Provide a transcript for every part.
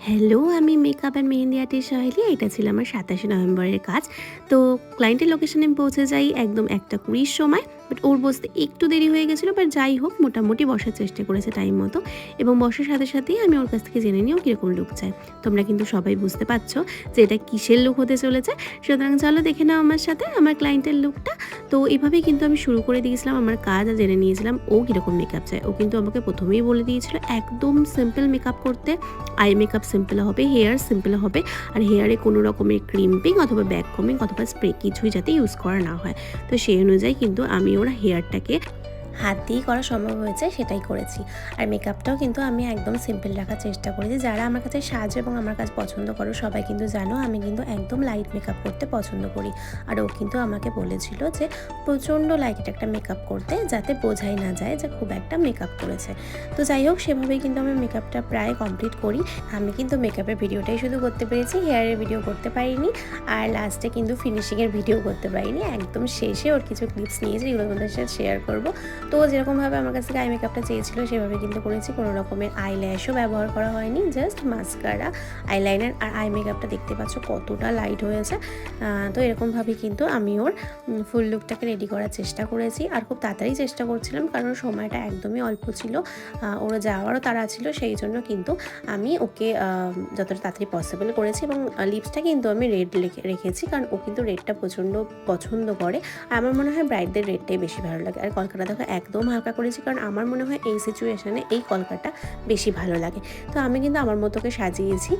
Hello, আমি makeup and mehndi artist Saheli. এটা ছিল আমার ২৭শে নভেম্বরের কাজ। তো ক্লায়েন্টের লোকেশনে আমি পৌঁছে যাই একদম ১টা ২০ সময়। বাট ওর বসতে একটু দেরি হয়ে গেছিলো, বাট যাই হোক মোটামুটি বসার চেষ্টা করেছে টাইম মতো, এবং বসার সাথে সাথেই আমি ওর কাছ থেকে জেনে নিই ও কীরকম লুক চায়। তোমরা কিন্তু সবাই বুঝতে পারছো যে এটা কিসের লুক হতে চলেছে। সুতরাং চলো দেখে নাও আমার সাথে আমার ক্লায়েন্টের লুকটা। তো এভাবেই কিন্তু আমি শুরু করে দিয়েছিলাম আমার কাজ আর জেনে নিয়েছিলাম ও কীরকম মেকআপ চায়। ও কিন্তু আমাকে প্রথমেই বলে দিয়েছিল একদম সিম্পল মেকআপ করতে। আই মেকআপ সিম্পল হবে, হেয়ার সিম্পল হবে, আর হেয়ারে কোনো রকমের ক্রিম্পিং অথবা ব্যাক কমিং অথবা স্প্রে কিছুই যাতে ইউজ করা না হয়। তো সেই অনুযায়ী কিন্তু আমি ওর হেয়ারটাকে হাত দিয়েই করা সম্ভব হয়েছে সেটাই করেছি। আর মেকআপটাও কিন্তু আমি একদম সিম্পল রাখার চেষ্টা করেছি। যারা আমার কাছে সাজ এবং আমার কাছে পছন্দ করো সবাই কিন্তু জানো আমি কিন্তু একদম লাইট মেকআপ করতে পছন্দ করি। আর ও কিন্তু আমাকে বলেছিল যে প্রচণ্ড লাইট একটা মেকআপ করতে, যাতে বোঝাই না যায় যে খুব একটা মেকআপ করেছে। তো যাই হোক সেভাবেই কিন্তু আমি মেকআপটা প্রায় কমপ্লিট করি। আমি কিন্তু মেকআপের ভিডিওটাই শুধু করতে পেরেছি, হেয়ারের ভিডিও করতে পারিনি, আর লাস্টে কিন্তু ফিনিশিংয়ের ভিডিও করতে পারিনি। একদম শেষে ওর কিছু ক্লিপস নিয়েছি, এগুলো তোমাদের সাথে শেয়ার করবো। তো যেরকমভাবে আমার কাছ থেকে আই মেকআপটা চেয়েছিলো সেভাবে কিন্তু করেছি। কোনো রকমের আইল্যাশও ব্যবহার করা হয়নি, জাস্ট মাস্কারা, আইলাইনার আর আই মেকআপটা দেখতে পাচ্ছ কতটা লাইট হয়েছে। তো এরকমভাবেই কিন্তু আমি ওর ফুল লুকটাকে রেডি করার চেষ্টা করেছি, আর খুব তাড়াতাড়ি চেষ্টা করছিলাম কারণ সময়টা একদমই অল্প ছিল। ওর যাওয়ারও তাড়া ছিল, সেই জন্য কিন্তু আমি ওকে যতটা তাড়াতাড়ি পসিবল করেছি। এবং লিপসটা কিন্তু আমি রেড রেখেছি, কারণ ও কিন্তু রেডটা প্রচণ্ড পছন্দ করে। আর আমার মনে হয় ব্রাইডদের রেডটাই বেশি ভালো লাগে। আর কলকাতা দেখো একদম হালকা করেছি, কারণ আমার মনে হয় এই সিচুয়েশানে এই কলকাটা বেশি ভালো লাগে। তো আমি কিন্তু আমার মতোকে সাজিয়েছি,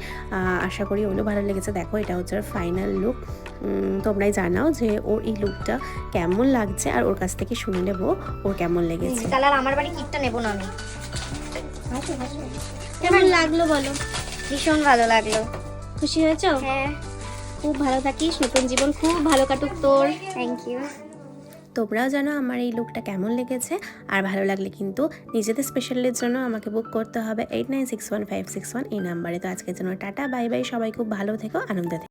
আশা করি ওগুলো ভালো লেগেছে। দেখো এটা হচ্ছে ওর ফাইনাল লুক। তোমরাই জানাও যে ওর এই লুকটা কেমন লাগছে, আর ওর কাছ থেকে শুনে নেবো ওর কেমন লেগেছে। কালার আমার বাড়ি কিটটা নেবো না আমি। কেমন লাগলো বলো? ভীষণ ভালো লাগলো। খুশি হয়েছো? হ্যাঁ, খুব ভালো থাকিস, নতুন জীবন খুব ভালো কাটুক তোর। Thank you. তোমরাও জানো আমার এই লুকটা কেমন লেগেছে, আর ভালো লাগলে কিন্তু নিজেদের স্পেশালের জন্য আমাকে বুক করতে হবে 8961561561 এই নাম্বারে। তো আজকের জন্য টাটা, বাই বাই, সবাই খুব ভালো থেকো, আনন্দে থেকো।